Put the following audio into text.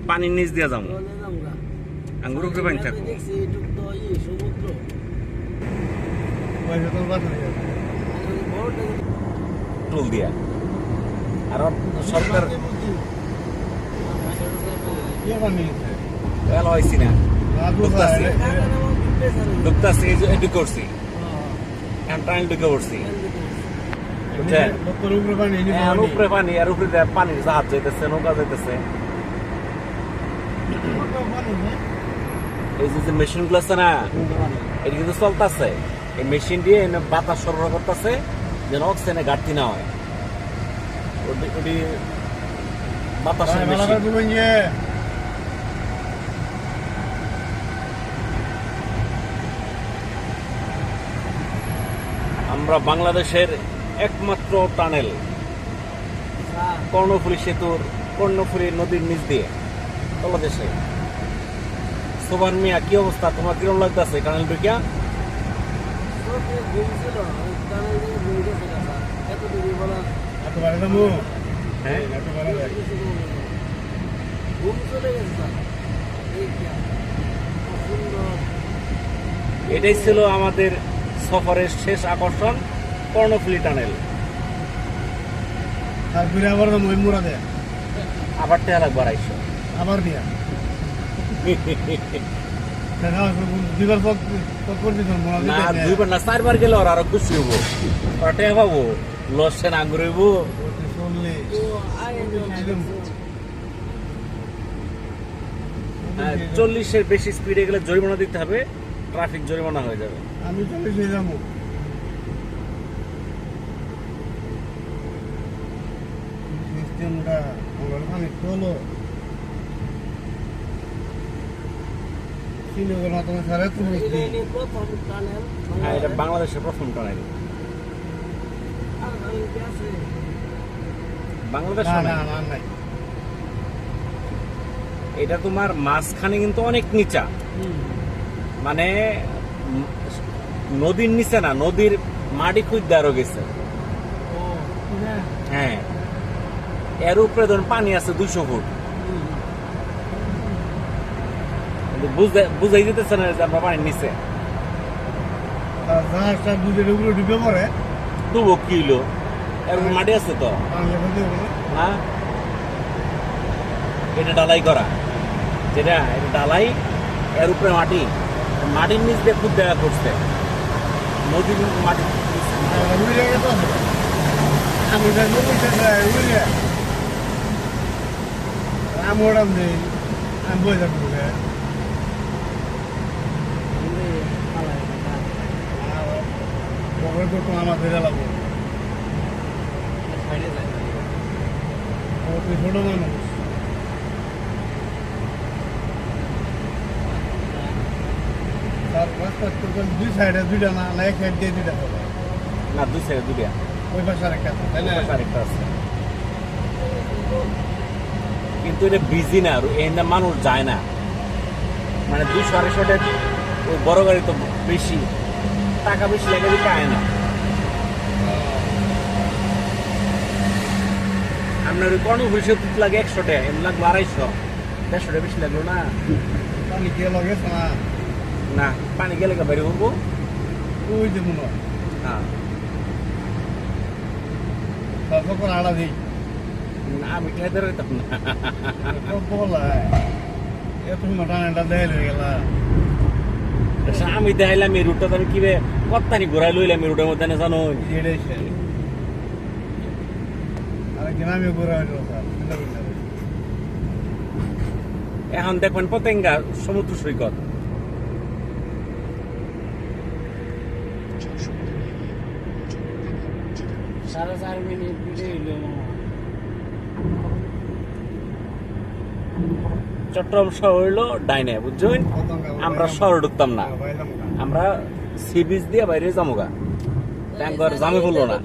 পানির নিচ দিয়ে যাবো, আঙ্গুর উপরে পানি থাকবো। টোল দিয়া আর সরকার হয়েছি না, ঢুকতেছি এটু করছি, টাইম ঢুকে পড়ছি, উপরে পানি আর উপরে পানির জাহাজ যাইতেছে, নৌকা যাইতেছে। এই যে মেশিন গুলো আছে না, এটা কিন্তু চলতেছে, এই মেশিন দিয়ে বাতাস সরবরাহ করতেছে যেন অক্সিজেনে ঘাটতি না হয়। ওটি বাতাসের মেশিন। আমরা বাংলাদেশের একমাত্র টানেল কর্ণফুলী সেতুর, কর্ণফুলী নদীর নিচ দিয়ে তলদেশে। সোবান মিয়া, কি অবস্থা তোমার? কিরকম লাগতেছে টানেল ঢুকিয়া? এটাই ছিল আমাদের সফরের শেষ আকর্ষণ, কর্ণফুলী টানেল। আবার টেয়া লাগবে 250 আবার দিয়া না, 2বার না 4বার গেলে ওরা আরো খুশি হবো, ওরা টেয়া পাবো, লসে না আঙ্গুর হইব। 40-এর বেশি স্পিডে গেলে জরিমানা দিতে হবে, ট্রাফিক জরিমানা হয়ে যাবে। আমি 40-এ যাবো। সিস্টেমটা অনেক হলো, হ্যাঁ, এটা বাংলাদেশের প্রথম টানেল। বাংলাদেশ এটা তোমার মাঝখানে কিন্তু অনেক নিচা, মানে নদীর নিচে না, নদীর মাটি খুঁজতে আরো গেছে। হ্যাঁ, এর উপরে ধরুন পানি আছে 200 ফুট, বুঝাই যেতেছে না যে আমরা পানির নিচে। ডুবো কিলো এর মাটি আছে তো, হ্যাঁ, এটা ডালাই করা, যেটা এটা ডালাই, এর উপরে মাটি, মাটির নিচ দিয়ে খুব দেখা করছে নদীর মাটি। আমার ধরে লাগবো, ছোট মানুষ। দুই সাইডে দুইটা না, এক সাইড দিয়ে দুইটা হবে না, 2 সাইডে 2টা, ওই পাশে আরেকটা আছে, তাই না? আরেকটা আছে, কিন্তু এটা বিজি না, এখানে মানুষ যায় না, মানে 200-250 ওই বড় গাড়ি তো বেশি টাকা বেশি লেগে দিতে আয় না। আপনার ওই কর্ণফুলী সেতু লাগে 100 টাকা, এমন লাগলো 250, 150 টাকা বেশি লাগলো না। পানি গিয়ে লাগেছে না, না পানি গেলে বাইরে বলবো, ওই যে মনে হয়। হ্যাঁ, তারপর আড়া দিই না আমি খেতে রইতাম না। এত টানাটা দেয় হয়ে গেল। আমি দেখাইলাম এই রুটটা, আমি কি কত্তানি ঘুরাই লইলাম এই রুটের মধ্যে, না জানো? এখন দেখবেন পতেঙ্গা সমুদ্র সৈকত। চট্টগ্রাম শহর হইলো ডাইনে, বুঝছেন? আমরা শহরে ঢুকতাম না, আমরা সি বিচ দিয়ে বাইরে যামুগা, জামে বললো না।